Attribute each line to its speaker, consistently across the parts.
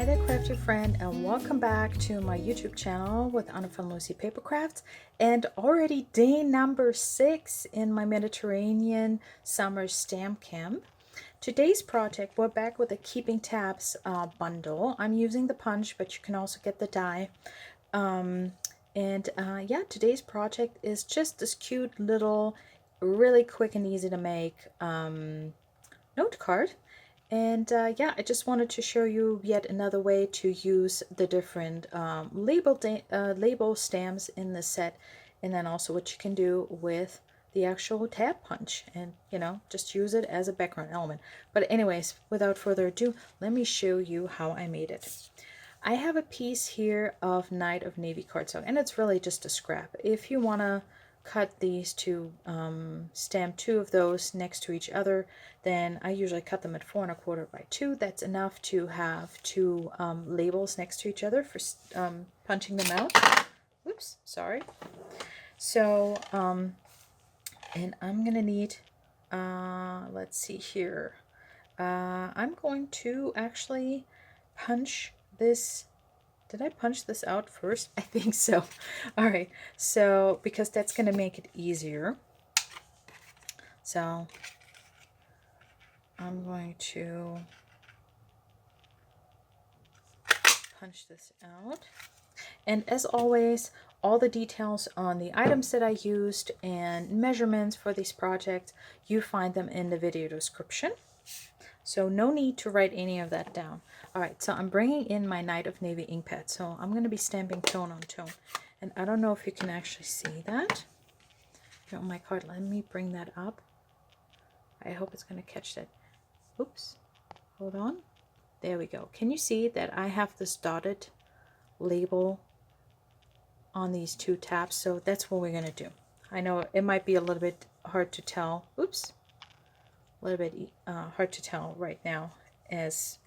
Speaker 1: Hi there, crafty friend, and welcome back to my YouTube channel with Anna from Lucy Paper Crafts. And already day number 6 in my Mediterranean summer stamp camp. Today's project, we're back with the Keeping Tabs bundle. I'm using the punch, but you can also get the die. Yeah, today's project is just this cute little, really quick and easy to make note card. And yeah, I just wanted to show you yet another way to use the different label stamps in the set, and then also what you can do with the actual tab punch, and just use it as a background element. But anyways, without further ado, let me show you how I made it. I have a piece here of Knight of Navy Cardstock, and it's really just a scrap. If you want to cut these to stamp 2 of those next to each other, then I usually cut them at 4 1/4 by 2. That's enough to have 2 labels next to each other for punching them out. Oops, sorry. So, and I'm gonna need, let's see here. I'm going to actually punch this. Did I punch this out first? I think so. All right, so because that's going to make it easier. So I'm going to punch this out. And as always, all the details on the items that I used and measurements for this project, you find them in the video description. So no need to write any of that down. All right, so I'm bringing in my Knight of Navy ink pad. So I'm going to be stamping tone on tone. And I don't know if you can actually see that. Here on my card, let me bring that up. I hope it's going to catch that. Oops, hold on. There we go. Can you see that I have this dotted label on these 2 tabs? So that's what we're going to do. I know it might be a little bit hard to tell. Oops. A little bit hard to tell right now, as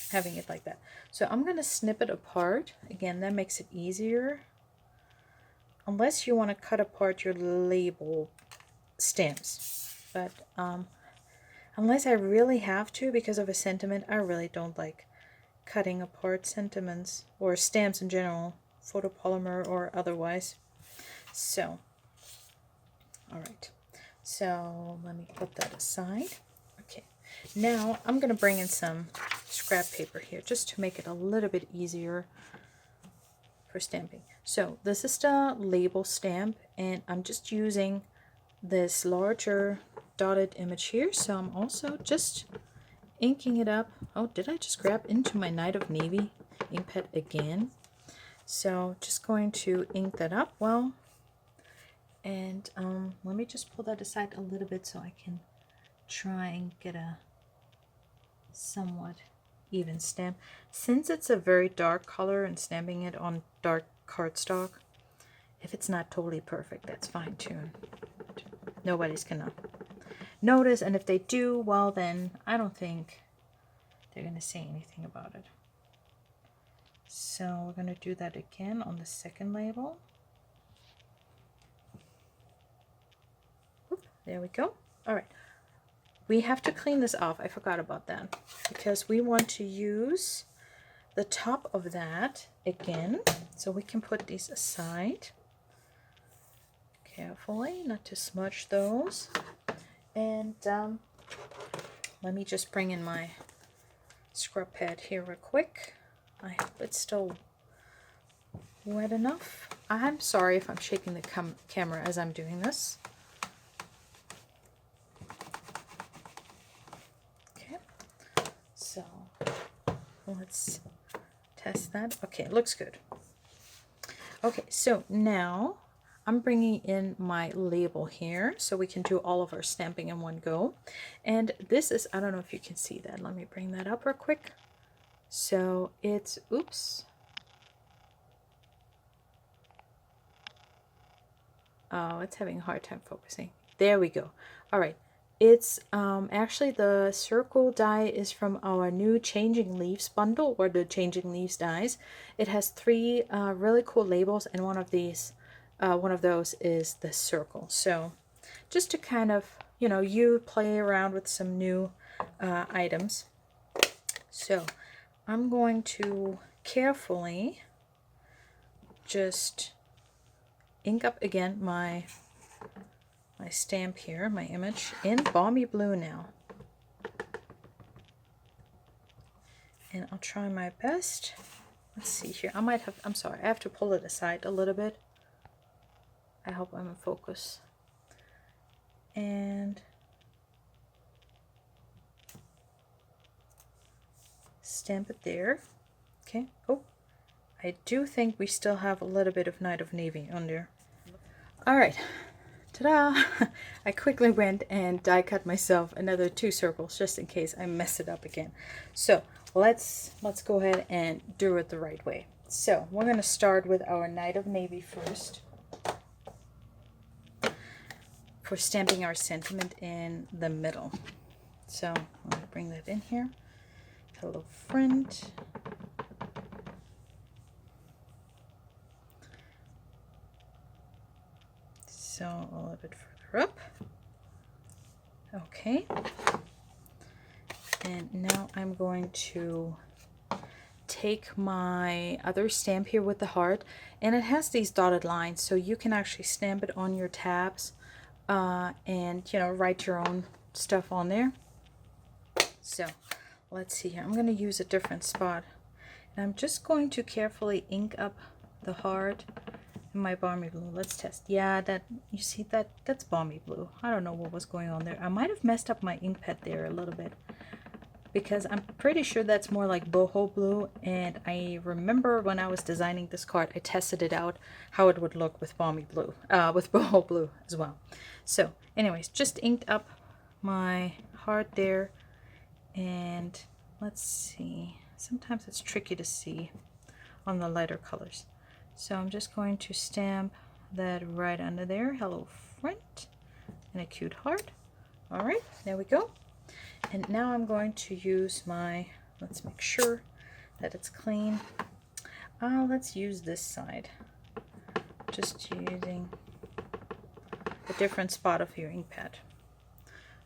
Speaker 1: having it like that. So I'm going to snip it apart. Again, that makes it easier, unless you want to cut apart your label stamps. But unless I really have to because of a sentiment, I really don't like cutting apart sentiments or stamps in general, photopolymer or otherwise. So all right, so let me put that aside. Okay, now I'm going to bring in some scrap paper here just to make it a little bit easier for stamping. So this is the label stamp, and I'm just using this larger dotted image here. So I'm also just inking it up. Oh, did I just grab into my Knight of Navy ink pad again? So just going to ink that up well. And let me just pull that aside a little bit so I can try and get a somewhat even stamp. Since it's a very dark color and stamping it on dark cardstock, if it's not totally perfect, that's fine too. Nobody's gonna notice, and if they do, well then I don't think they're gonna say anything about it. So we're gonna do that again on the second label. There we go. All right, we have to clean this off. I forgot about that because we want to use the top of that again. So we can put these aside carefully, not to smudge those. And let me just bring in my scrub pad here real quick. I hope it's still wet enough. I'm sorry if I'm shaking the camera as I'm doing this. So let's test that. Okay, it looks good. Okay, so now I'm bringing in my label here so we can do all of our stamping in one go. And this is, I don't know if you can see that. Let me bring that up real quick. So it's, oops. Oh, it's having a hard time focusing. There we go. All right. It's actually the circle die is from our new Changing Leaves bundle, or the Changing Leaves dies. It has 3 really cool labels, and one of those is the circle. So just to kind of, you play around with some new items. So I'm going to carefully just ink up again my stamp here, my image, in Balmy blue now. And I'll try my best. Let's see here. I might have, I'm sorry, I have to pull it aside a little bit. I hope I'm in focus. And stamp it there. Okay. Oh, I do think we still have a little bit of Night of Navy on there. All right. Ta-da! I quickly went and die cut myself another 2 circles just in case I mess it up again. So let's go ahead and do it the right way. So we're going to start with our Night of Navy first for stamping our sentiment in the middle. So I'm going to bring that in here. Hello, friend. So a little bit further up. Okay. And now I'm going to take my other stamp here with the heart, and it has these dotted lines, so you can actually stamp it on your tabs and, you know, write your own stuff on there. So let's see here. I'm going to use a different spot, and I'm just going to carefully ink up the heart in my Balmy blue. Let's test. Yeah, that, you see that, that's Balmy blue. I don't know what was going on there. I might have messed up my ink pad there a little bit, because I'm pretty sure that's more like boho blue, and I remember when I was designing this card I tested it out how it would look with Balmy blue, with boho blue as well. So anyways, just inked up my heart there, and let's see, sometimes it's tricky to see on the lighter colors, so I'm just going to stamp that right under there. Hello, friend, and a cute heart. All right, there we go. And now I'm going to use my, let's make sure that it's clean. Let's use this side. Just using a different spot of your ink pad.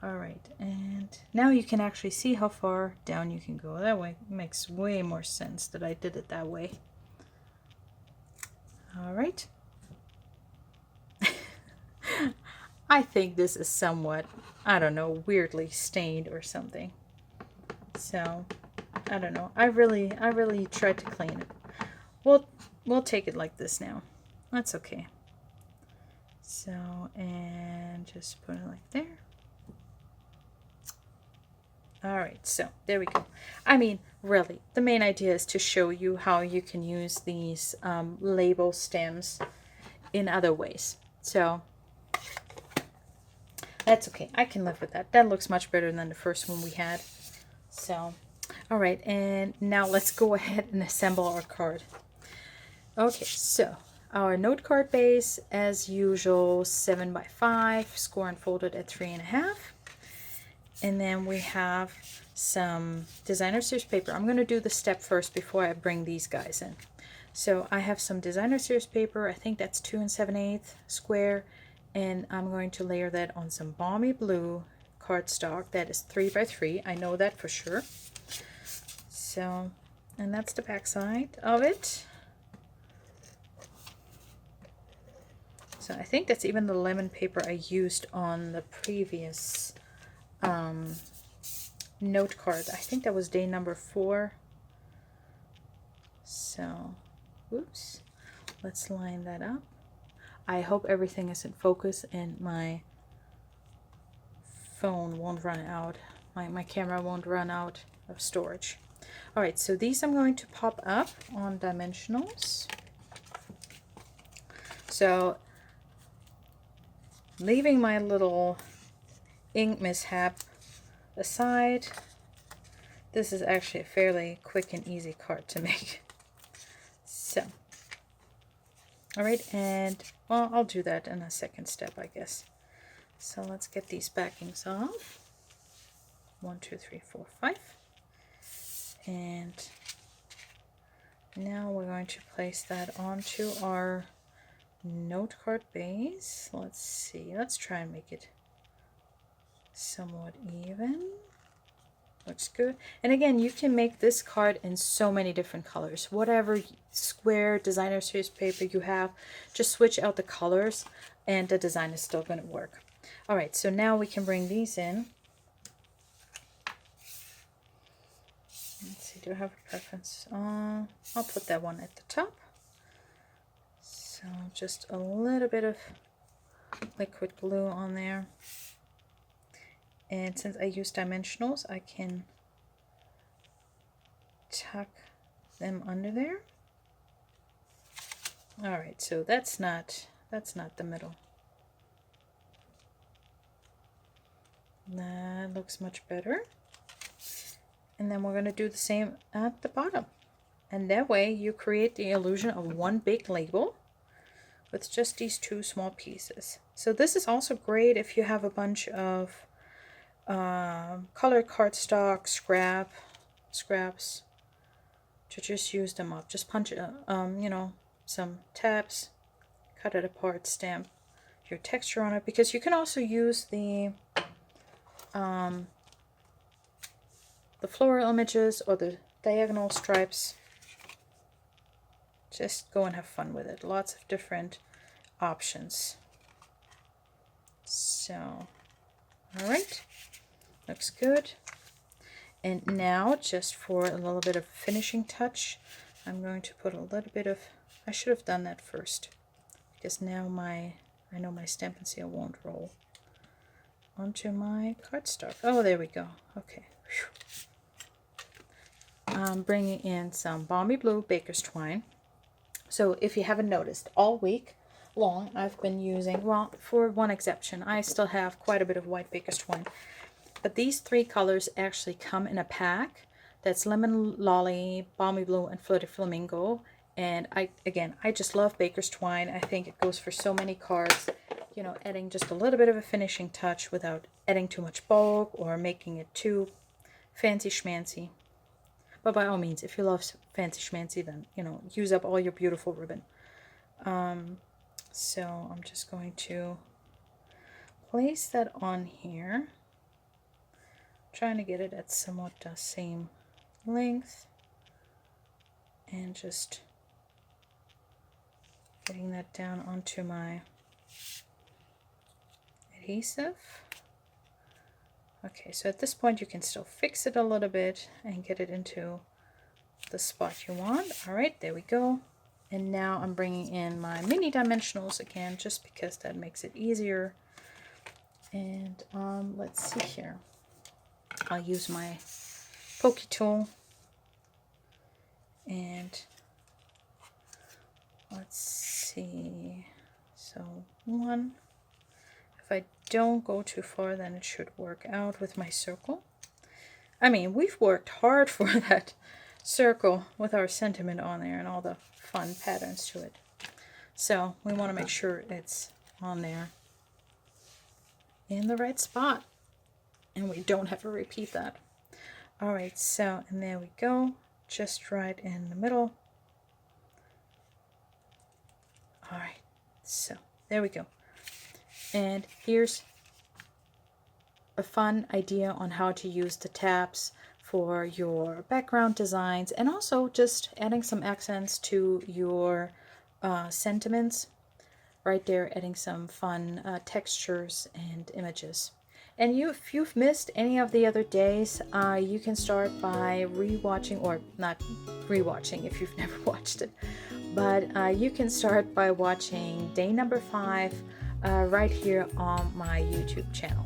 Speaker 1: All right, and now you can actually see how far down you can go. That way it makes way more sense that I did it that way. All right. I think this is somewhat, I don't know, weirdly stained or something. So, I don't know. I really tried to clean it. We'll take it like this now. That's okay. So, and just put it like there. All right, so there we go. I mean, really, the main idea is to show you how you can use these label stems in other ways. So, that's okay. I can live with that. That looks much better than the first one we had. So, all right. And now let's go ahead and assemble our card. Okay, so our note card base, as usual, 7x5, score and folded at 3.5. And then we have some designer series paper. I'm going to do the step first before I bring these guys in. So I have some designer series paper. I think that's 2 7/8 square. And I'm going to layer that on some Balmy blue cardstock. That is 3x3. I know that for sure. So, and that's the back side of it. So I think that's even the lemon paper I used on the previous note card. I think that was day number 4. So, oops. Let's line that up. I hope everything is in focus and my phone won't run out. My camera won't run out of storage. All right, so these I'm going to pop up on dimensionals. So leaving my little ink mishap aside, this is actually a fairly quick and easy card to make. So, all right, and well, I'll do that in a second step, I guess. So let's get these backings off. 1, 2, 3, 4, 5. And now we're going to place that onto our note card base. Let's see, let's try and make it somewhat even. Looks good. And again, you can make this card in so many different colors. Whatever square designer series paper you have, just switch out the colors and the design is still going to work. All right, so now we can bring these in. Let's see, do I have a preference? I'll put that one at the top. So just a little bit of liquid glue on there. And since I use dimensionals, I can tuck them under there. All right, so that's not the middle. That looks much better. And then we're going to do the same at the bottom. And that way you create the illusion of one big label with just these two small pieces. So this is also great if you have a bunch of colored cardstock scraps to just use them up. Just punch you know, some tabs, cut it apart, stamp your texture on it, because you can also use the floral images or the diagonal stripes. Just go and have fun with it. Lots of different options. So, all right. Looks good. And now, just for a little bit of finishing touch, I'm going to put a little bit of, I should have done that first, because now I know my Stampin' Seal won't roll onto my cardstock. Oh, there we go. Okay. I'm bringing in some Balmy Blue Baker's Twine. So if you haven't noticed, all week long I've been using, well, for one exception, I still have quite a bit of white Baker's Twine. But these three colors actually come in a pack. That's Lemon Lolly, Balmy Blue, and Flirty Flamingo. And I just love Baker's Twine. I think it goes for so many cards. You know, adding just a little bit of a finishing touch without adding too much bulk or making it too fancy schmancy. But by all means, if you love fancy schmancy, then, you know, use up all your beautiful ribbon. So I'm just going to place that on here. Trying to get it at somewhat the same length. And just getting that down onto my adhesive. Okay, so at this point you can still fix it a little bit and get it into the spot you want. All right, there we go. And now I'm bringing in my mini dimensionals again, just because that makes it easier. And let's see here. I'll use my pokey tool. And let's see. So one. If I don't go too far, then it should work out with my circle. I mean, we've worked hard for that circle with our sentiment on there and all the fun patterns to it. So we want to make sure it's on there in the right spot. And we don't have to repeat that. All right, so, and there we go. Just right in the middle. All right, so there we go. And here's a fun idea on how to use the tabs for your background designs, and also just adding some accents to your sentiments. Right there, adding some fun textures and images. And if you've missed any of the other days, you can start by rewatching, or not rewatching if you've never watched it, but you can start by watching day number 5 right here on my YouTube channel.